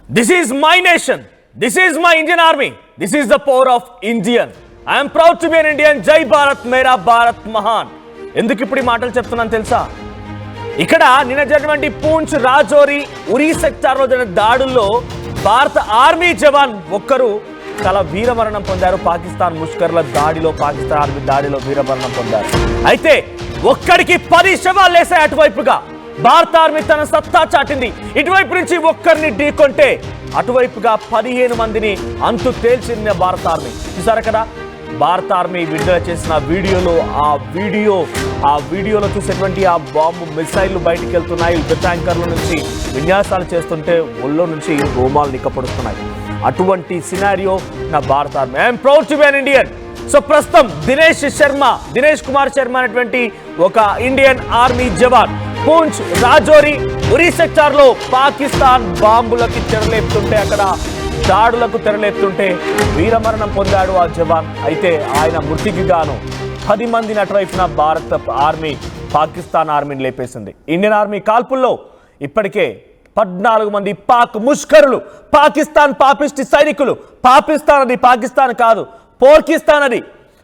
This is my nation. This is my Indian Army. This is the power of Indian. I am proud to be an Indian. Jai Bharat, Mera Bharat Mahan. ఎందుకు ఇప్పుడు ఈ మాటలు చెప్తున్నాను తెలుసా? ఇక్కడ నిన్న జరిగినటువంటి పూంచ్, రాజౌరి, ఉరీ సెక్టార్లో జరిగిన దాడుల్లో భారత ఆర్మీ జవాన్ ఒక్కరు చాలా వీరమరణం పొందారు. పాకిస్తాన్ ముష్కర్ల దాడిలో, పాకిస్తాన్ ఆర్మీ దాడిలో వీరమరణం పొందారు. అయితే ఒక్కడికి 10 శవాలు లేసాయి. అటువైపుగా భారత ఆర్మీ తన సత్తా చాటింది. ఇటువైపు నుంచి ఒక్కరిని ఢీకొంటే అటువైపుగా 15 మందిని అంతు తేల్చింది భారత ఆర్మీ. చూసారు కదా భారత ఆర్మీ విడుదల చేసిన వీడియోలో, ఆ వీడియోలో చూసేటువంటి ఆ బాంబు మిసైళ్లు బయటికి వెళ్తున్నాయి. యుద్ధ ట్యాంకర్ల నుంచి విన్యాసాలు చేస్తుంటే ఒళ్ళో నుంచి రోమాలు నిక్కపడుతున్నాయి. అటువంటి సినారియో నా భారత army. I'm proud to be an Indian. So ప్రస్తుతం దినేష్ కుమార్ శర్మ అనేటువంటి ఒక ఇండియన్ ఆర్మీ జవాన్ పూంచ్, రాజౌరి, ఉరీ సెక్టార్ లో పాకిస్తాన్ బాంబులకి తెరలేపుతుంటే, అక్కడ దాడులకు తెరలేపుతుంటే వీరమరణం పొందాడు ఆ జవాన్. అయితే ఆయన మృతికి గాను 10 మందిని అటువైపున భారత ఆర్మీ పాకిస్తాన్ ఆర్మీని లేపేసింది. ఇండియన్ ఆర్మీ కాల్పుల్లో ఇప్పటికే 14 మంది పాక్ ముష్కరులు, పాకిస్తాన్ పాపిస్టి సైనికులు, పాకిస్తాన్ అది పాకిస్తాన్ కాదు, పోర్కిస్తాన్ అది.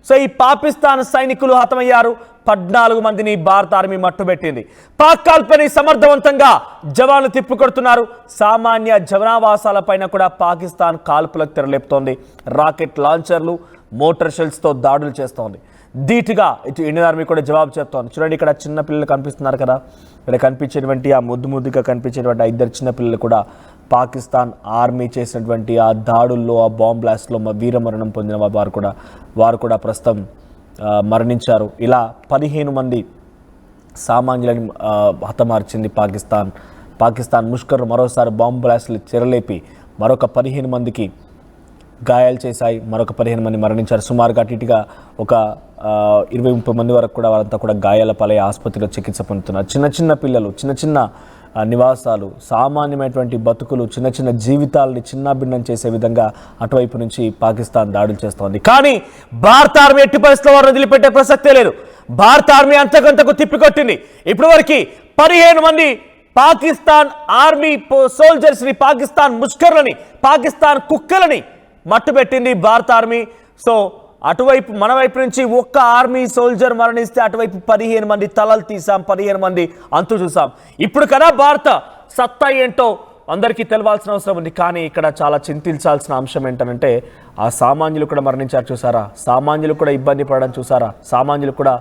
సో ఈ పాకిస్తాన్ సైనికులు హతమయ్యారు. 14 మందిని భారత ఆర్మీ మట్టుబెట్టింది. పాక్ కాల్పని సమర్థవంతంగా జవాన్లు తిప్పికొడుతున్నారు. సామాన్య జనావాసాల పైన కూడా పాకిస్తాన్ కాల్పులకు తెరలేపుతోంది. రాకెట్ లాంచర్లు, మోటార్ షెల్స్తో దాడులు చేస్తోంది. ధీటుగా ఇటు ఇండియన్ ఆర్మీ కూడా జవాబు చెప్తోంది. చూడండి, ఇక్కడ చిన్న పిల్లలు కనిపిస్తున్నారు కదా, ఇక్కడ కనిపించేటువంటి ఆ ముద్దుగా కనిపించేటువంటి 2 చిన్న పిల్లలు కూడా పాకిస్తాన్ ఆర్మీ చేసినటువంటి ఆ దాడుల్లో, ఆ బాంబ్ బ్లాస్ట్లో వీరమరణం పొందిన వారు కూడా ప్రస్తుతం మరణించారు. ఇలా 15 మంది సామాన్యులని హతమార్చింది పాకిస్తాన్ ముష్కర్లు. మరోసారి బాంబ్ బ్లాస్ట్లు చెరలేపి మరొక 15 మందికి గాయాలు చేశాయి. మరొక 15 మంది మరణించారు. సుమారుగా అటుగా ఒక 20-30 మంది వరకు కూడా వారంతా కూడా గాయాల పాలై ఆసుపత్రిలో చికిత్స పొందుతున్నారు. చిన్న పిల్లలు, చిన్న నివాసాలు, సామాన్యమైనటువంటి బతుకులు, చిన్న జీవితాలని చిన్నాభిన్నం చేసే విధంగా అటువైపు నుంచి పాకిస్తాన్ దాడులు చేస్తోంది. కానీ భారత ఆర్మీ ఎట్టి పరిస్థితుల్లో వారు వదిలిపెట్టే ప్రసక్తే లేదు. భారత ఆర్మీ అంతకంతకు తిప్పికొట్టింది. ఇప్పటి వరకు 15 మంది పాకిస్తాన్ ఆర్మీ సోల్జర్స్ని, పాకిస్తాన్ ముష్కర్లని, పాకిస్తాన్ కుక్కలని మట్టుబెట్టింది భారత ఆర్మీ. సో అటువైపు మన వైపు నుంచి ఒక్క ఆర్మీ సోల్జర్ మరణిస్తే అటువైపు 15 మంది తలలు తీసాం, 15 మంది అంతు చూసాం. ఇప్పుడు కదా భారత సత్తా ఏంటో అందరికీ తెలవాల్సిన అవసరం ఉంది. కానీ ఇక్కడ చాలా చింతించాల్సిన అంశం ఏంటంటే ఆ సామాన్యులు కూడా మరణించారు చూసారా, సామాన్యులు కూడా ఇబ్బంది పడడం చూసారా, సామాన్యులు కూడా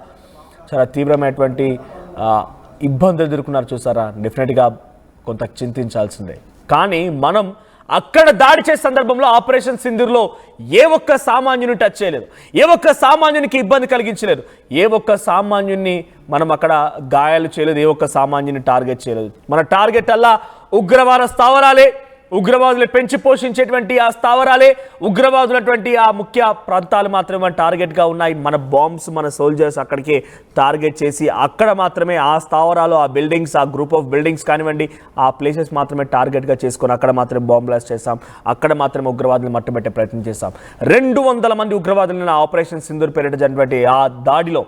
చాలా తీవ్రమైనటువంటి ఇబ్బందులు ఎదుర్కొన్నారు చూసారా. డెఫినెట్గా కొంత చింతించాల్సిందే. కానీ మనం అక్కడ దాడి చేసే సందర్భంలో ఆపరేషన్ సింధూర్లో ఏ ఒక్క సామాన్యుని టచ్ చేయలేదు, ఏ ఒక్క సామాన్యునికి ఇబ్బంది కలిగించలేదు, ఏ ఒక్క సామాన్యుని మనం అక్కడ గాయాలు చేయలేదు, ఏ ఒక్క సామాన్యుని టార్గెట్ చేయలేదు. మన టార్గెట్ అలా ఉగ్రవాద స్థావరాలే, ఉగ్రవాదులు పెంచి పోషించేటువంటి ఆ స్థావరాలే, ఉగ్రవాదులటువంటి ఆ ముఖ్య ప్రాంతాలు మాత్రమే మన టార్గెట్గా ఉన్నాయి. మన బాంబ్స్, మన సోల్జర్స్ అక్కడికి టార్గెట్ చేసి అక్కడ మాత్రమే ఆ స్థావరాలు, ఆ బిల్డింగ్స్, ఆ గ్రూప్ ఆఫ్ బిల్డింగ్స్ కానివ్వండి, ఆ ప్లేసెస్ మాత్రమే టార్గెట్గా చేసుకొని అక్కడ మాత్రమే బాంబ్ బ్లాస్ట్ చేస్తాం, అక్కడ మాత్రమే ఉగ్రవాదులు మట్టుబెట్టే ప్రయత్నం చేస్తాం. 200 మంది ఉగ్రవాదులను ఆపరేషన్ సింధూర్ పేరిట జరిగినటువంటి ఆ దాడిలో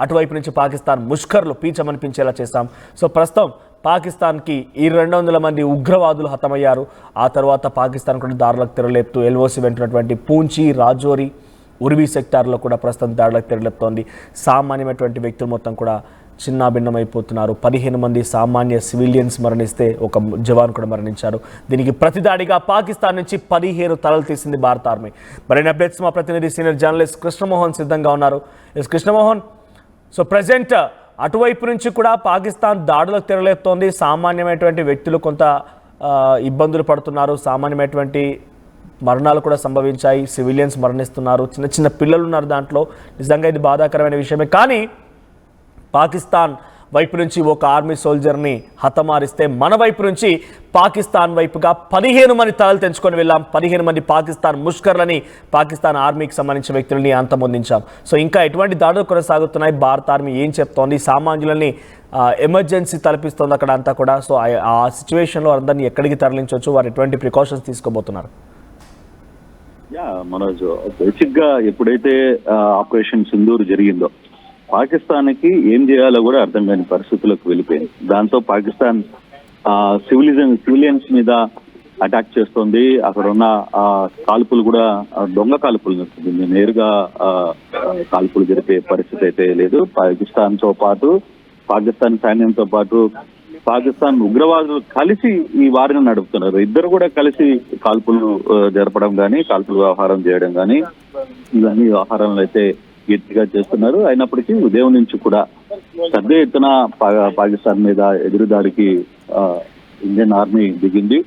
అటువైపు నుంచి పాకిస్తాన్ ముష్కర్లు పీచమనిపించేలా చేస్తాం. సో ప్రస్తుతం పాకిస్తాన్కి ఈ 200 మంది ఉగ్రవాదులు హతమయ్యారు. ఆ తర్వాత పాకిస్తాన్ కూడా దాడులకు తెరలేపుతూ ఎల్ఓసి వెంటున్నటువంటి పూంచి, రాజౌరి, ఉరీ సెక్టార్లో కూడా ప్రస్తుతం దాడులకు తెరలేపుతోంది. సామాన్యమైనటువంటి వ్యక్తులు మొత్తం కూడా చిన్నాభిన్నమైపోతున్నారు. 15 మంది సామాన్య సివిలియన్స్ మరణిస్తే ఒక జవాన్ కూడా మరణించారు. దీనికి ప్రతిదాడిగా పాకిస్తాన్ నుంచి 15 తలలు తీసింది భారత ఆర్మీ. మరిన్ని అప్డేట్స్ మా ప్రతినిధి సీనియర్ జర్నలిస్ట్ కృష్ణమోహన్ సిద్ధంగా ఉన్నారు. కృష్ణమోహన్, సో ప్రజెంట్ అటువైపు నుంచి కూడా పాకిస్తాన్ దాడులకు తెరలేపుతోంది. సామాన్యమైనటువంటి వ్యక్తులు కొంత ఇబ్బందులు పడుతున్నారు, సామాన్యమైనటువంటి మరణాలు కూడా సంభవించాయి, సివిలియన్స్ మరణిస్తున్నారు, చిన్న పిల్లలు ఉన్నారు దాంట్లో. నిజంగా ఇది బాధాకరమైన విషయమే. కానీ పాకిస్తాన్ వైపు నుంచి ఒక ఆర్మీ సోల్జర్ని హతమారిస్తే మన వైపు నుంచి పాకిస్తాన్ వైపుగా 15 మంది తలలు తెంచుకొని వెళ్ళాం. 15 మంది పాకిస్తాన్ ముష్కర్లని, పాకిస్తాన్ ఆర్మీకి సంబంధించిన వ్యక్తులని అంతమొందించాం. సో ఇంకా ఎటువంటి దాడులు కొనసాగుతున్నాయి, భారత ఆర్మీ ఏం చెప్తోంది, సామాన్యులని ఎమర్జెన్సీ తలపిస్తోంది అక్కడ అంతా కూడా. సో ఆ సిచ్యువేషన్లో అందరినీ ఎక్కడికి తరలించవచ్చు, వారు ఎటువంటి ప్రికాషన్స్ తీసుకోబోతున్నారు? మనోజ్, బేసిక్గా ఎప్పుడైతే ఆపరేషన్ సింధూర్ జరిగిందో పాకిస్తాన్కి ఏం చేయాలో కూడా అర్థం కాని పరిస్థితులకు వెళ్ళిపోయింది. దాంతో పాకిస్తాన్ సివిలియన్స్ మీద అటాక్ చేస్తోంది. అక్కడ ఉన్న కాల్పులు కూడా దొంగ కాల్పులు నడుస్తుంది, నేరుగా కాల్పులు జరిపే పరిస్థితి అయితే లేదు. పాకిస్తాన్ సైన్యంతో పాటు పాకిస్తాన్ ఉగ్రవాదులు కలిసి ఈ వారిని నడుపుతున్నారు. ఇద్దరు కూడా కలిసి కాల్పులు జరపడం కానీ, కాల్పులు వ్యవహారం చేయడం కానీ, ఇవన్నీ వ్యవహారాలు అయితే గట్టిగా చేస్తున్నారు. అయినప్పటికీ ఉదయం నుంచి కూడా పెద్ద ఎత్తున పాకిస్తాన్ మీద ఎదురుదాడికి ఇండియన్ ఆర్మీ దిగింది.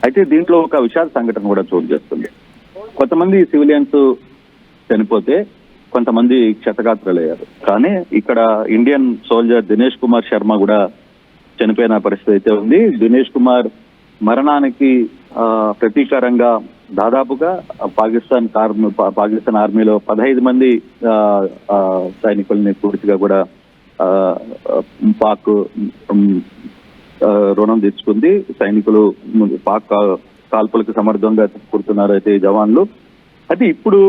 అయితే దీంట్లో ఒక విషాద సంఘటన కూడా చోటు చేస్తుంది. కొంతమంది సివిలియన్స్ చనిపోతే కొంతమంది క్షతగాత్రులయ్యారు. కానీ ఇక్కడ ఇండియన్ సోల్జర్ దినేష్ కుమార్ శర్మ కూడా చనిపోయిన పరిస్థితి అయితే ఉంది. దినేష్ కుమార్ మరణానికి ప్రతీకారంగా దాదాపుగా పాకిస్తాన్ ఆర్మీలో 15 మంది సైనికుల్ని పూర్తిగా కూడా పాక్ రుణం తెచ్చుకుంది. సైనికులు పాక్ కాల్పులకు సమర్థంగా కూర్చున్నారు అయితే ఈ జవాన్లు. అయితే ఇప్పుడు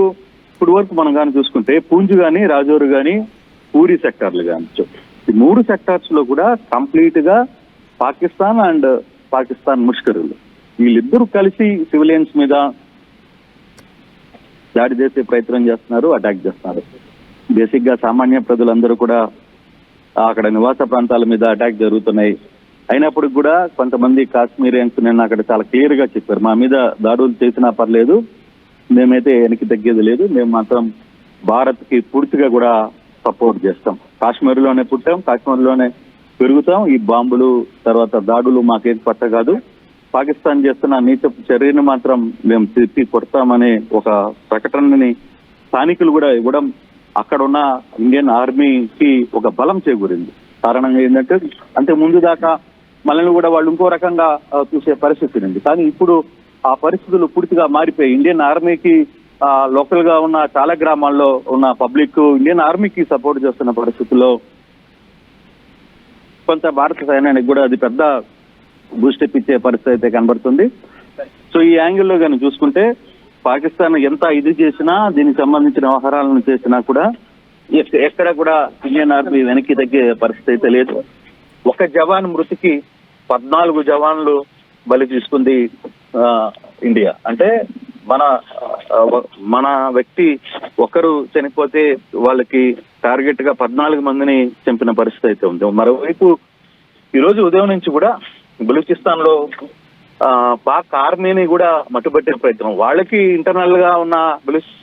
వరకు మనం కానీ చూసుకుంటే పూంచ్ కానీ, రాజౌరి కానీ, పూరి సెక్టార్లు కానీ, ఈ 3 సెక్టార్స్ లో కూడా కంప్లీట్ గా పాకిస్తాన్ అండ్ పాకిస్తాన్ ముష్కరులు వీళ్ళిద్దరూ కలిసి సివిలియన్స్ మీద దాడి చేసే ప్రయత్నం చేస్తున్నారు, అటాక్ చేస్తున్నారు. బేసిక్ గా సామాన్య ప్రజలందరూ కూడా అక్కడ నివాస ప్రాంతాల మీద అటాక్ జరుగుతున్నాయి. అయినప్పుడు కూడా కొంతమంది కాశ్మీరియన్స్ నిన్న అక్కడ చాలా క్లియర్ గా చెప్పారు, మా మీద దాడులు చేసినా పర్లేదు, మేమైతే వెనక్కి తగ్గేది లేదు, మేము మాత్రం భారత్ కి పూర్తిగా కూడా సపోర్ట్ చేస్తాం. కాశ్మీర్లోనే పుట్టాం, కాశ్మీర్లోనే పెరుగుతాం. ఈ బాంబులు తర్వాత దాడులు మాకేం పట్ట కాదు. పాకిస్తాన్ చేస్తున్న నీచ చర్యను మాత్రం మేము తిప్పి కొడతామనే ఒక ప్రకటనని స్థానికులు కూడా ఇవ్వడం అక్కడ ఉన్న ఇండియన్ ఆర్మీకి ఒక బలం చేకూరింది. కారణంగా ఏంటంటే అంతే ముందు దాకా మనల్ని కూడా వాళ్ళు ఇంకో రకంగా చూసే పరిస్థితి ఉంది. కానీ ఇప్పుడు ఆ పరిస్థితులు పూర్తిగా మారిపోయి ఇండియన్ ఆర్మీకి లోకల్ గా ఉన్న చాలా గ్రామాల్లో ఉన్న పబ్లిక్ ఇండియన్ ఆర్మీకి సపోర్ట్ చేస్తున్న పరిస్థితుల్లో కొంత భారత సైన్యానికి కూడా అది పెద్ద బూస్టప్ ఇచ్చే పరిస్థితి అయితే కనబడుతుంది. సో ఈ యాంగిల్లో కానీ చూసుకుంటే పాకిస్తాన్ ఎంత ఇది చేసినా, దీనికి సంబంధించిన వ్యవహారాలను చేసినా కూడా ఎక్కడ కూడా ఇండియన్ ఆర్మీ వెనక్కి తగ్గే పరిస్థితి అయితే లేదు. ఒక జవాన్ మృతికి 14 జవాన్లు బలి తీసుకుంది ఇండియా. అంటే మన వ్యక్తి ఒకరు చనిపోతే వాళ్ళకి టార్గెట్ గా 14 మందిని చంపిన పరిస్థితి అయితే ఉంది. మరోవైపు ఈరోజు ఉదయం నుంచి కూడా బలూచిస్తాన్ లో పాక్ ఆర్మీని కూడా మట్టుబట్టే ప్రయత్నం, వాళ్ళకి ఇంటర్నల్ గా ఉన్న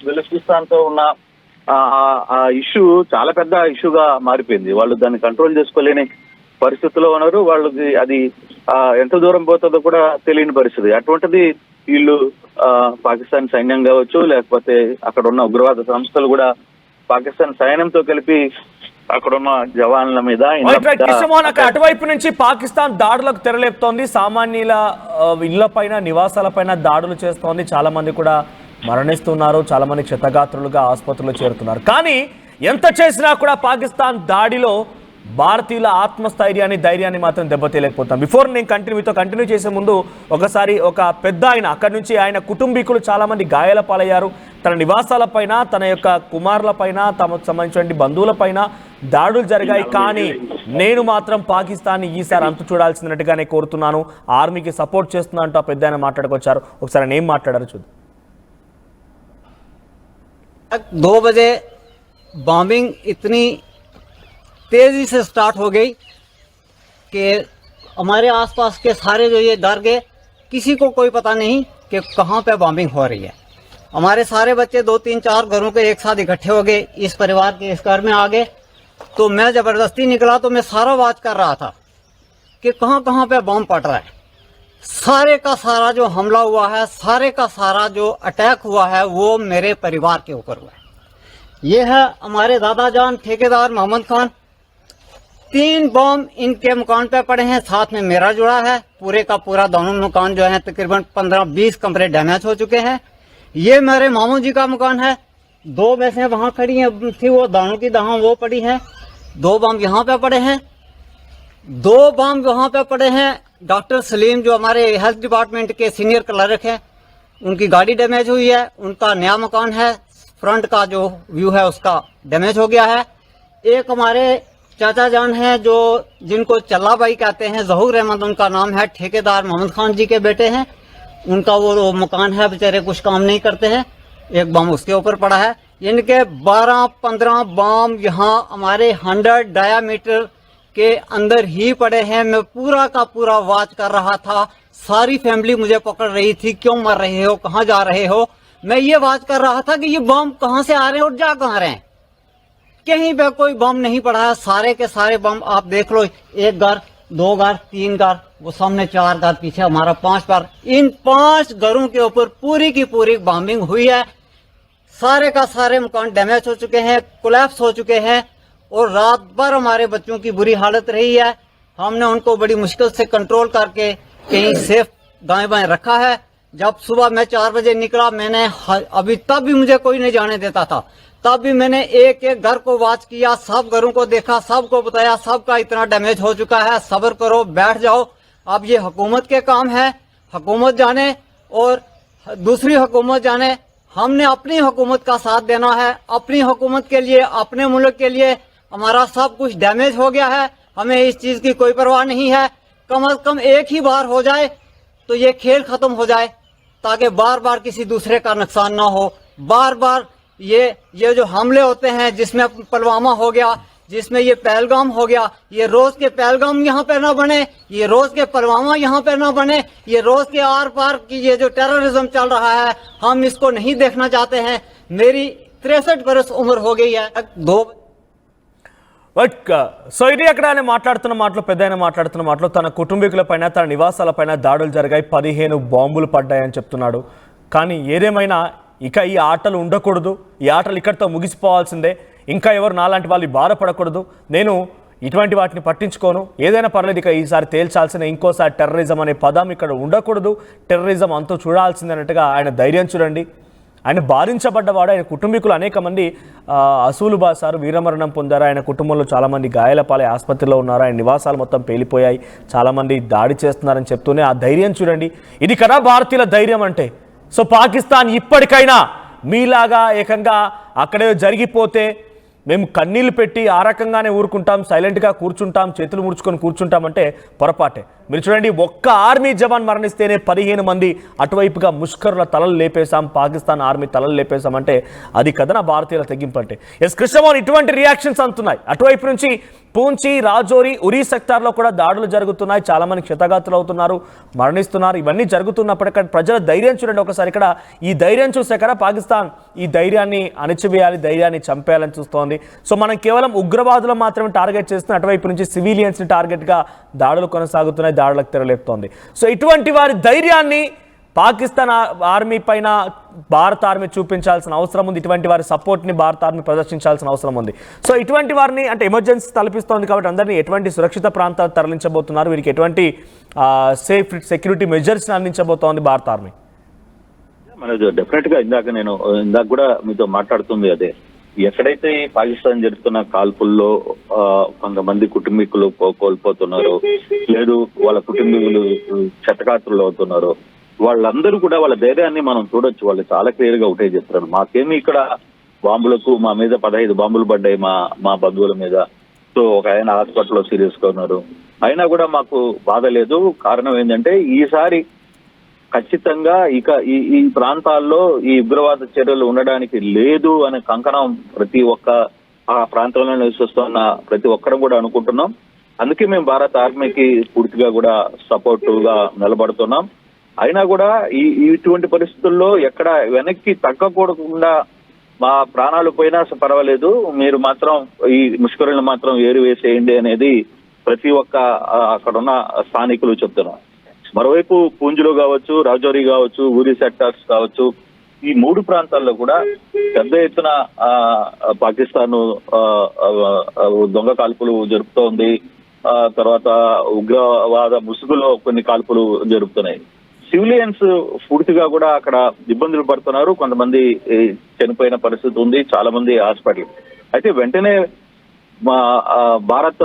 బలూచిస్తాన్ తో ఉన్న ఆ ఇష్యూ చాలా పెద్ద ఇష్యూగా మారిపోయింది. వాళ్ళు దాన్ని కంట్రోల్ చేసుకోలేని పరిస్థితిలో ఉన్నారు. వాళ్ళకి అది ఎంత దూరం పోతుందో కూడా తెలియని పరిస్థితి. అటువంటిది వీళ్ళు పాకిస్తాన్ సైన్యం కావచ్చు, లేకపోతే అక్కడ ఉన్న ఉగ్రవాద సంస్థలు కూడా పాకిస్తాన్ సైన్యంతో కలిపి అక్కడ ఉన్న జవాన్ల మీద అటువైపు నుంచి పాకిస్తాన్ దాడులకు తెరలేపుతోంది. సామాన్యుల ఇళ్ల పైన, నివాసాల పైన దాడులు చేస్తోంది. చాలా మంది కూడా మరణిస్తున్నారు, చాలా మంది క్షతగాత్రులుగా ఆసుపత్రుల్లో చేరుతున్నారు. కానీ ఎంత చేసినా కూడా పాకిస్తాన్ దాడిలో భారతీయుల ఆత్మస్థైర్యాన్ని, ధైర్యాన్ని మాత్రం దెబ్బతీయలేకపోతాం. బిఫోర్ నేను కంటిన్యూ చేసే ముందు ఒకసారి ఒక పెద్ద ఆయన అక్కడి నుంచి ఆయన కుటుంబీకులు చాలా మంది గాయాల పాలయ్యారు. తన నివాసాల పైన, తన యొక్క కుమారుల పైన, తమకు సంబంధించిన బంధువుల పైన దాడులు జరిగాయి. కానీ నేను మాత్రం పాకిస్తాన్ ఈసారి అంతు చూడాల్సినట్టుగానే కోరుతున్నాను, ఆర్మీకి సపోర్ట్ చేస్తున్నా అంటూ ఆ పెద్ద ఆయన మాట్లాడుకొచ్చారు. ఒకసారి నేను ఏం మాట్లాడారు చూద్దాం. 2 बजे बॉम्बिंग इतनी तेजी से स्टार्ट हो गई कि हमारे आसपास के सारे जो ये डर गए, किसी को कोई पता नहीं कि कहाँ पे बॉम्बिंग हो रही है। हमारे सारे बच्चे 2, 3, 4 घरों के एक साथ इकट्ठे हो गए, इस परिवार के इस घर में आ गए। तो मैं जबरदस्ती निकला तो मैं सारा वाच कर रहा था कि कहाँ कहाँ पे बॉम्ब पड़ रहा है। सारे का सारा जो हमला हुआ है, सारे का सारा जो अटैक हुआ है, वो मेरे परिवार के ऊपर हुआ है। ये है हमारे दादा जान ठेकेदार मोहम्मद खान। 3 बॉम्ब इनके मकान पे पड़े हैं, साथ में मेरा जुड़ा है। पूरे का पूरा दोनों मकान जो है तकरीबन 15-20 कमरे डैमेज हो चुके हैं। ये मेरे मामू जी का मकान है। 2 भैंसें वहां खड़ी हैं थी, वो दानों की दहा वो पड़ी है। 2 बॉम्ब यहाँ पे पड़े हैं, 2 बॉम्ब वहां पे पड़े हैं। डॉक्टर सलीम जो हमारे हेल्थ डिपार्टमेंट के सीनियर क्लर्क हैं, उनकी गाड़ी डैमेज हुई है। उनका नया मकान है, फ्रंट का जो व्यू है उसका डैमेज हो गया है। एक हमारे चाचा जान हैं जो जिनको चल्ला भाई कहते हैं, जहूर अहमद उनका नाम है, ठेकेदार मोहम्मद खान जी के बेटे हैं। उनका वो मकान है, बेचारे कुछ काम नहीं करते हैं, एक बम उसके ऊपर पड़ा है। इनके 12-15 बम यहाँ हमारे 100 डायामीटर के अंदर ही पड़े हैं। मैं पूरा का पूरा वॉच कर रहा था, सारी फैमिली मुझे पकड़ रही थी, क्यों मर रहे हो, कहाँ जा रहे हो। मैं ये वॉच कर रहा था कि ये बम कहाँ से आ रहे हैं और जा कहाँ रहे हैं। कहीं पे कोई बम नहीं पड़ा है, सारे के सारे बम आप देख लो, 1 घर 2 घर 3 घर, वो सामने 4 घर, पीछे हमारा 5 घर। इन 5 घरों के ऊपर पूरी की पूरी बॉम्बिंग हुई है। सारे का सारे मकान डैमेज हो चुके हैं, कोलैप्स हो चुके हैं और रात भर हमारे बच्चों की बुरी हालत रही है। हमने उनको बड़ी मुश्किल से कंट्रोल करके कहीं सेफ दाएं बाएं रखा है। जब सुबह मैं 4 बजे निकला, मैंने अभी तब भी मुझे कोई नहीं जाने देता था, तब भी मैंने एक एक घर को वॉच किया, सब घरों को देखा, सबको बताया, सबका इतना डैमेज हो चुका है, सब्र करो, बैठ जाओ। अब ये हुकूमत के काम है, हुकूमत जाने और दूसरी हुकूमत जाने। हमने अपनी हुकूमत का साथ देना है, अपनी हुकूमत के लिए, अपने मुल्क के लिए। हमारा सब कुछ डैमेज हो गया है, हमें इस चीज की कोई परवाह नहीं है। कम से कम एक ही बार हो जाए तो ये खेल खत्म हो जाए, ताकि बार बार किसी दूसरे का नुकसान ना हो। बार बार ये जो हमले होते हैं, जिसमें पुलवामा हो गया, जिसमें ये पहलगाम हो गया, ये रोज के पहलगाम यहाँ पे ना बने, ये रोज के पुलवामा यहाँ पे ना बने, ये रोज के आर पार की ये जो टेररिज्म चल रहा है, हम इसको नहीं देखना चाहते हैं। मेरी 63 बरस उम्र हो गई है। 2 బట్ సో ఇది అక్కడ ఆయన మాట్లాడుతున్న మాటలు, పెద్ద ఆయన మాట్లాడుతున్న మాటలు, తన కుటుంబీకులపైన, తన నివాసాలపైన దాడులు జరిగాయి, 15 బాంబులు పడ్డాయని చెప్తున్నాడు. కానీ ఏదేమైనా ఇక ఈ ఆటలు ఉండకూడదు, ఈ ఆటలు ఇక్కడితో ముగిసిపోవాల్సిందే. ఇంకా ఎవరు నాలాంటి వాళ్ళు బాధపడకూడదు. నేను ఇటువంటి వాటిని పట్టించుకోను, ఏదైనా పర్లేదు, ఇక ఈసారి తేల్చాల్సిన, ఇంకోసారి టెర్రరిజం అనే పదం ఇక్కడ ఉండకూడదు, టెర్రరిజం అంతా చూడాల్సింది అన్నట్టుగా ఆయన ధైర్యం చూడండి. ఆయన బాధించబడ్డవాడు, ఆయన కుటుంబీకులు అనేక మంది అసూలు బాసారు, వీరమరణం పొందారు. ఆయన కుటుంబంలో చాలామంది గాయాల పాలై ఆసుపత్రిలో ఉన్నారు. ఆయన నివాసాలు మొత్తం పేలిపోయాయి, చాలామంది దాడి చేస్తున్నారని చెప్తూనే ఆ ధైర్యం చూడండి. ఇది కదా భారతీయుల ధైర్యం అంటే. సో పాకిస్తాన్ ఇప్పటికైనా మీలాగా ఏకంగా అక్కడే జరిగిపోతే మేము కన్నీళ్లు పెట్టి ఆ రకంగానే ఊరుకుంటాం, సైలెంట్గా కూర్చుంటాం, చేతులు ముడుచుకొని కూర్చుంటామంటే పొరపాటే. మీరు చూడండి, ఒక్క ఆర్మీ జవాన్ మరణిస్తేనే 15 మంది అటువైపుగా ముష్కరుల తలలు లేపేశాం, పాకిస్తాన్ ఆర్మీ తలలు లేపేశామంటే అది కథన భారతీయుల తెగింపు అంటే. ఎస్ కృష్ణమోహన్, ఇటువంటి రియాక్షన్స్ అంటున్నాయి అటువైపు నుంచి. పూంచి, రాజౌరి, ఉరీ సెక్టార్లో కూడా దాడులు జరుగుతున్నాయి, చాలామంది క్షతగాతులు అవుతున్నారు, మరణిస్తున్నారు. ఇవన్నీ జరుగుతున్నప్పటికీ ప్రజల ధైర్యం చూడండి ఒకసారి. ఇక్కడ ఈ ధైర్యం చూసాక పాకిస్తాన్ ఈ ధైర్యాన్ని అణచివేయాలి, ధైర్యాన్ని చంపేయాలని చూస్తోంది. సో మనం కేవలం ఉగ్రవాదులు మాత్రమే టార్గెట్ చేస్తున్న, అటువైపు నుంచి సివిలియన్స్ని టార్గెట్గా దాడులు కొనసాగుతున్నాయి, దాడులకు తెరలేపుతోంది. సో ఇటువంటి వారి ధైర్యాన్ని పాకిస్తాన్ ఆర్మీ పైన భారత ఆర్మీ చూపించాల్సిన అవసరం ఉంది. ఇటువంటి వారి సపోర్ట్ని భారత ఆర్మీ ప్రదర్శించాల్సిన అవసరం ఉంది. సో ఇటువంటి వారిని అంటే ఎమర్జెన్సీ తలపిస్తోంది కాబట్టి అందరినీ ఎటువంటి సురక్షిత ప్రాంతాలు తరలించబోతున్నారు, వీరికి ఎటువంటి సేఫ్ సెక్యూరిటీ మెజర్స్ని అందించబోతోంది భారత ఆర్మీ? మనకు డెఫినెట్ గా ఇందాక కూడా మీతో మాట్లాడుతుంది అదే. ఎక్కడైతే పాకిస్తాన్ జరుపుతున్న కాల్పుల్లో కొంతమంది కుటుంబీకులు కోల్పోతున్నారు, లేదు వాళ్ళ కుటుంబీకులు క్షతగాత్రులు అవుతున్నారు, వాళ్ళందరూ కూడా వాళ్ళ ధైర్యాన్ని మనం చూడొచ్చు. వాళ్ళు చాలా క్లియర్ గా ఒకటే చెప్తారు, మాకేమి ఇక్కడ బాంబులకు మా మీద 15 బాంబులు పడ్డాయి మా బంధువుల మీద. సో ఒక ఆయన హాస్పిటల్లో సీరియస్ గా ఉన్నారు, అయినా కూడా మాకు బాధ లేదు. కారణం ఏంటంటే ఈసారి ఖచ్చితంగా ఇక ఈ ప్రాంతాల్లో ఈ ఉగ్రవాద చర్యలు ఉండడానికి లేదు అనే కంకణం ప్రతి ఒక్క ఆ ప్రాంతంలో నివసిస్తున్న ప్రతి ఒక్కరం కూడా అనుకుంటున్నాం. అందుకే మేము భారత ఆర్మీకి పూర్తిగా కూడా సపోర్టివ్ గా నిలబడుతున్నాం. అయినా కూడా ఇటువంటి పరిస్థితుల్లో ఎక్కడ వెనక్కి తగ్గకూడకుండా మా ప్రాణాలు పోయినా పర్వాలేదు, మీరు మాత్రం ఈ ముష్కరులను మాత్రం ఏరివేసేయండి అనేది ప్రతి ఒక్క అక్కడున్న స్థానికులు చెప్తున్నారు. మరోవైపు పూంజ్లో కావచ్చు, రాజౌరి కావచ్చు, ఊరి సెక్టార్స్ కావచ్చు, ఈ 3 ప్రాంతాల్లో కూడా పెద్ద ఎత్తున పాకిస్తాన్ దొంగ కాల్పులు జరుపుతోంది. తర్వాత ఉగ్రవాద ముసుగులో కొన్ని కాల్పులు జరుపుతున్నాయి. సివిలియన్స్ పూర్తిగా కూడా అక్కడ ఇబ్బందులు పడుతున్నారు, కొంతమంది చనిపోయిన పరిస్థితి ఉంది, చాలా మంది హాస్పిటల్. అయితే వెంటనే మా భారత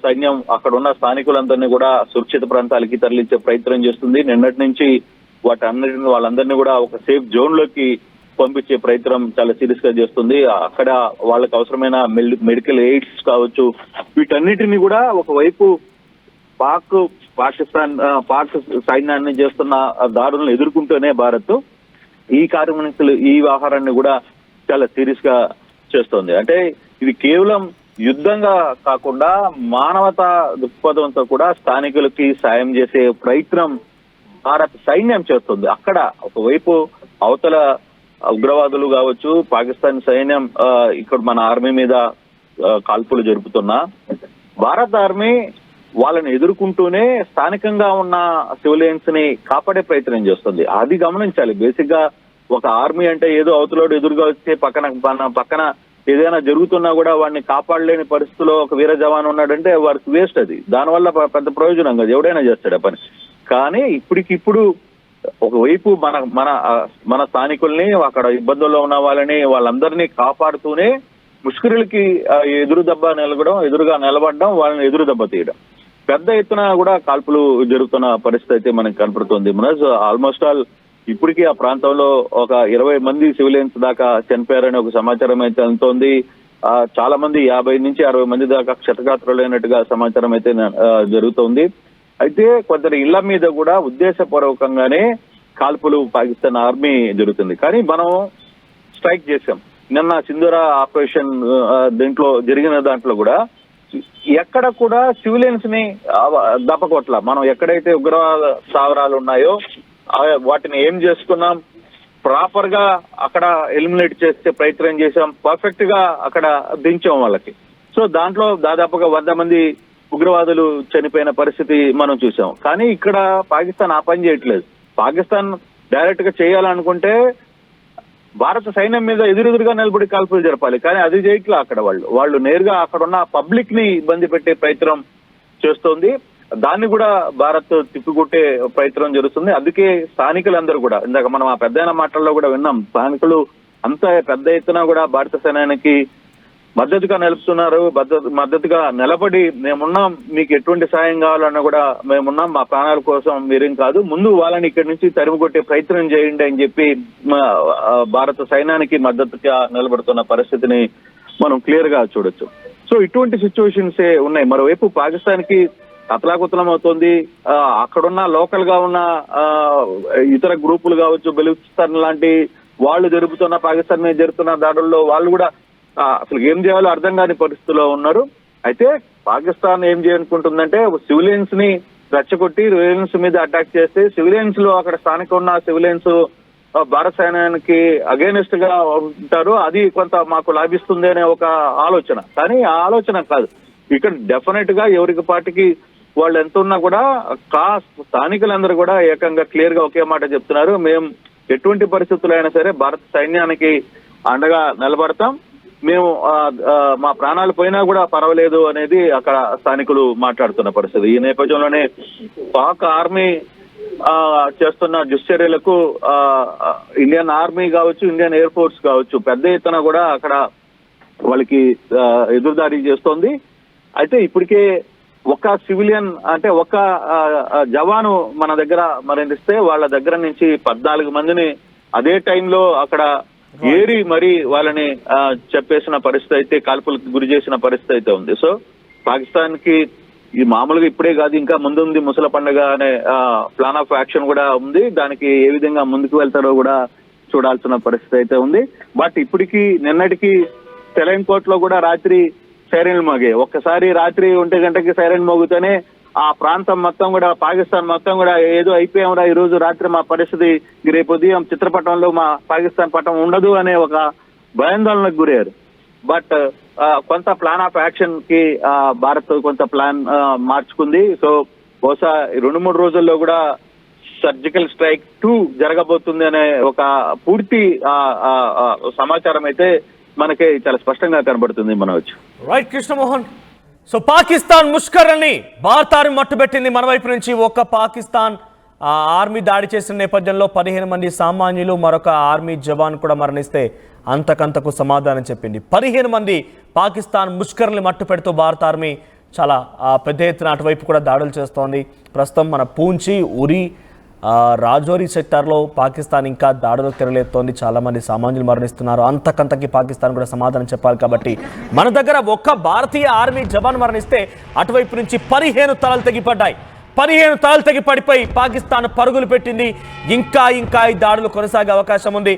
సైన్యం అక్కడ ఉన్న స్థానికులందరినీ కూడా సురక్షిత ప్రాంతాలకి తరలించే ప్రయత్నం చేస్తుంది. నిన్నటి నుంచి వాళ్ళందరినీ కూడా ఒక సేఫ్ జోన్ లోకి పంపించే ప్రయత్నం చాలా సీరియస్ గా చేస్తుంది. అక్కడ వాళ్ళకి అవసరమైన మెడికల్ ఎయిడ్స్ కావచ్చు, వీటన్నిటిని కూడా ఒకవైపు పాకిస్తాన్ సైన్యాన్ని చేస్తున్న దాడులను ఎదుర్కొంటూనే భారత్ ఈ ఈ వ్యవహారాన్ని కూడా చాలా సీరియస్ గా చేస్తోంది. అంటే ఇది కేవలం యుద్ధంగా కాకుండా మానవతా దృక్పథంతో కూడా స్థానికులకి సాయం చేసే ప్రయత్నం భారత సైన్యం చేస్తుంది. అక్కడ ఒకవైపు అవతల ఉగ్రవాదులు కావచ్చు, పాకిస్తాన్ సైన్యం ఇక్కడ మన ఆర్మీ మీద కాల్పులు జరుపుతున్నా భారత ఆర్మీ వాళ్ళని ఎదుర్కొంటూనే స్థానికంగా ఉన్న సివిలియన్స్ ని కాపాడే ప్రయత్నం చేస్తుంది. అది గమనించాలి. బేసిక్ గా ఒక ఆర్మీ అంటే ఏదో అవతలోడు ఎదురుగా వచ్చే పక్కన ఏదైనా జరుగుతున్నా కూడా వాడిని కాపాడలేని పరిస్థితిలో ఒక వీర జవాన్ ఉన్నాడంటే వాడికి వేస్ట్. అది దానివల్ల పెద్ద ప్రయోజనం కాదు, ఎవడైనా చేస్తాడు పని. కానీ ఇప్పటికిప్పుడు ఒకవైపు మన స్థానికుల్ని, అక్కడ ఇబ్బందుల్లో ఉన్న వాళ్ళందరినీ కాపాడుతూనే ముష్కరులకి ఎదురుగా నిలబడడం, వాళ్ళని ఎదురు దెబ్బ తీయడం, పెద్ద ఎత్తున కూడా కాల్పులు జరుగుతున్న పరిస్థితి అయితే మనకు కనపడుతుంది. మనోజ్, ఆల్మోస్ట్ ఆల్ ఇప్పటికీ ఆ ప్రాంతంలో ఒక 20 మంది సివిలియన్స్ దాకా చనిపోయారని ఒక సమాచారం అయితే అందుతోంది. చాలా మంది 50 నుంచి 60 మంది దాకా క్షతగాత్రులైనట్టుగా సమాచారం అయితే జరుగుతోంది. అయితే కొందరి ఇళ్ల మీద కూడా ఉద్దేశపూర్వకంగానే కాల్పులు పాకిస్తాన్ ఆర్మీ జరుగుతుంది. కానీ మనం స్ట్రైక్ చేశాం నిన్న సింధూరా ఆపరేషన్, దీంట్లో జరిగిన దాంట్లో కూడా ఎక్కడ కూడా సివిలియన్స్ ని దప్పకొట్ల. మనం ఎక్కడైతే ఉగ్రవాద స్థావరాలు ఉన్నాయో వాటిని ఏం చేసుకున్నాం, ప్రాపర్ గా అక్కడ ఎలిమినేట్ చేసే ప్రయత్నం చేశాం, పర్ఫెక్ట్ గా అక్కడ దించాం వాళ్ళకి. సో దాంట్లో దాదాపుగా 100 మంది ఉగ్రవాదులు చనిపోయిన పరిస్థితి మనం చూసాం. కానీ ఇక్కడ పాకిస్తాన్ ఆ పని చేయట్లేదు. పాకిస్తాన్ డైరెక్ట్ గా చేయాలనుకుంటే భారత సైన్యం మీద ఎదురుగా నిలబడి కాల్పులు జరపాలి. కానీ అది చేయట్లే. అక్కడ వాళ్ళు నేరుగా అక్కడ ఉన్న పబ్లిక్ ని ఇబ్బంది పెట్టే ప్రయత్నం చేస్తోంది. దాన్ని కూడా భారత్ తిప్పికొట్టే ప్రయత్నం జరుగుతుంది. అందుకే స్థానికులందరూ కూడా, ఇందాక మనం ఆ పెద్ద మాటల్లో కూడా విన్నాం, స్థానికులు అంత పెద్ద ఎత్తున కూడా భారత సైన్యానికి మద్దతుగా నిలుపుతున్నారు. మద్దతుగా నిలబడి మేమున్నాం, మీకు ఎటువంటి సాయం కావాలన్నా కూడా మేమున్నాం, మా ప్రాణాల కోసం మీరేం కాదు, ముందు వాళ్ళని ఇక్కడి నుంచి తరిమి కొట్టే ప్రయత్నం చేయండి అని చెప్పి భారత సైన్యానికి మద్దతుగా నిలబడుతున్న పరిస్థితిని మనం క్లియర్ గా చూడొచ్చు. సో ఇటువంటి సిచ్యువేషన్స్ ఉన్నాయి. మరోవైపు పాకిస్తాన్ కి అతలాకుతలం అవుతుంది. అక్కడున్న లోకల్ గా ఉన్న ఇతర గ్రూపులు కావచ్చు, బెలూచిస్తాన్ లాంటి వాళ్ళు పాకిస్తాన్ మీద జరుగుతున్న దాడుల్లో వాళ్ళు కూడా అసలు ఏం చేయాలో అర్థం కాని పరిస్థితిలో ఉన్నారు. అయితే పాకిస్తాన్ ఏం చేయాలనుకుంటుందంటే సివిలియన్స్ ని రెచ్చగొట్టి సివిలియన్స్ మీద అటాక్ చేస్తే సివిలియన్స్ లో అక్కడ స్థానిక ఉన్న సివిలియన్స్ భారత సైన్యానికి అగేనిస్ట్ గా ఉంటారు, అది కొంత మాకు లాభిస్తుంది అనే ఒక ఆలోచన. కానీ ఆ ఆలోచన కాదు. ఇక్కడ డెఫినెట్ గా ఎవరికి పార్టీకి వాళ్ళు ఎంత ఉన్నా కూడా స్థానికులందరూ కూడా ఏకంగా క్లియర్ గా ఒకే మాట చెప్తున్నారు, మేము ఎటువంటి పరిస్థితుల్లో అయినా సరే భారత సైన్యానికి అండగా నిలబడతాం, మేము మా ప్రాణాలు పోయినా కూడా పర్వాలేదు అనేది అక్కడ స్థానికులు మాట్లాడుతున్న పరిస్థితి. ఈ నేపథ్యంలోనే పాక్ ఆర్మీ చేస్తున్న దుశ్చర్యలకు ఇండియన్ ఆర్మీ కావచ్చు, ఇండియన్ ఎయిర్ ఫోర్స్ కావచ్చు పెద్ద ఎత్తున కూడా అక్కడ వాళ్ళకి ఎదురుదాడి చేస్తోంది. అయితే ఇప్పటికే ఒక సివిలియన్ అంటే ఒక జవాను మన దగ్గర మరణిస్తే వాళ్ళ దగ్గర నుంచి 14 మందిని అదే టైంలో అక్కడ ఏరి మరి వాళ్ళని చెప్పేసిన పరిస్థితి అయితే, కాల్పులకు గురి చేసిన పరిస్థితి అయితే ఉంది. సో పాకిస్తాన్ కి ఈ మామూలుగా ఇప్పుడే కాదు, ఇంకా ముందుంది ముసల పండుగ అనే ప్లాన్ ఆఫ్ యాక్షన్ కూడా ఉంది. దానికి ఏ విధంగా ముందుకు వెళ్తారో కూడా చూడాల్సిన పరిస్థితి అయితే ఉంది. బట్ ఇప్పటికీ నిన్నటికి తెలంగాణ లో కూడా రాత్రి సైరన్లు మోగాయి. ఒక్కసారి రాత్రి 1 గంటకి సైరన్ మోగుతూనే ఆ ప్రాంతం మొత్తం కూడా, పాకిస్తాన్ మొత్తం కూడా ఏదో అయిపోయామరా ఈ రోజు రాత్రి మా పరిస్థితి, రేపు ఉదయం చిత్రపటంలో మా పాకిస్తాన్ పటం ఉండదు అనే ఒక భయాందోళనకు గురయ్యారు. బట్ కొంత ప్లాన్ ఆఫ్ యాక్షన్ కి భారత్ కొంత ప్లాన్ మార్చుకుంది. సో బహుశా 2-3 రోజుల్లో కూడా సర్జికల్ స్ట్రైక్ 2 జరగబోతుంది అనే ఒక పూర్తి సమాచారం అయితే మనకి చాలా స్పష్టంగా కనబడుతుంది. మనోజ్, రైట్ కృష్ణమోహన్. సో పాకిస్తాన్ ముష్కరుల్ని భారత ఆర్మీ మట్టుబెట్టింది. మన వైపు నుంచి ఒక పాకిస్తాన్ ఆర్మీ దాడి చేసిన నేపథ్యంలో 15 మంది సామాన్యులు, మరొక ఆర్మీ జవాన్ కూడా మరణిస్తే అంతకంతకు సమాధానం చెప్పింది. 15 మంది పాకిస్తాన్ ముష్కరుల్ని మట్టు పెడుతూ భారత ఆర్మీ చాలా పెద్ద ఎత్తున అటువైపు కూడా దాడులు చేస్తోంది. ప్రస్తుతం మన పూంచి, ఉరి, రాజౌరి సెక్టార్లో పాకిస్తాన్ ఇంకా దాడులకు తెరలేస్తోంది. చాలామంది సామాన్యులు మరణిస్తున్నారు. అంతకంతకి పాకిస్తాన్ కూడా సమాధానం చెప్పాలి. కాబట్టి మన దగ్గర ఒక్క భారతీయ ఆర్మీ జవాన్ మరణిస్తే అటువైపు నుంచి 15 తలలు తెగిపడ్డాయి. 15 తలలు తెగి పడిపోయి పాకిస్తాన్ పరుగులు పెట్టింది. ఇంకా ఈ దాడులు కొనసాగే అవకాశం ఉంది.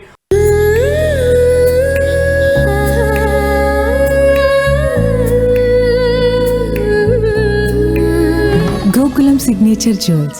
Gokulam Signature Jewels.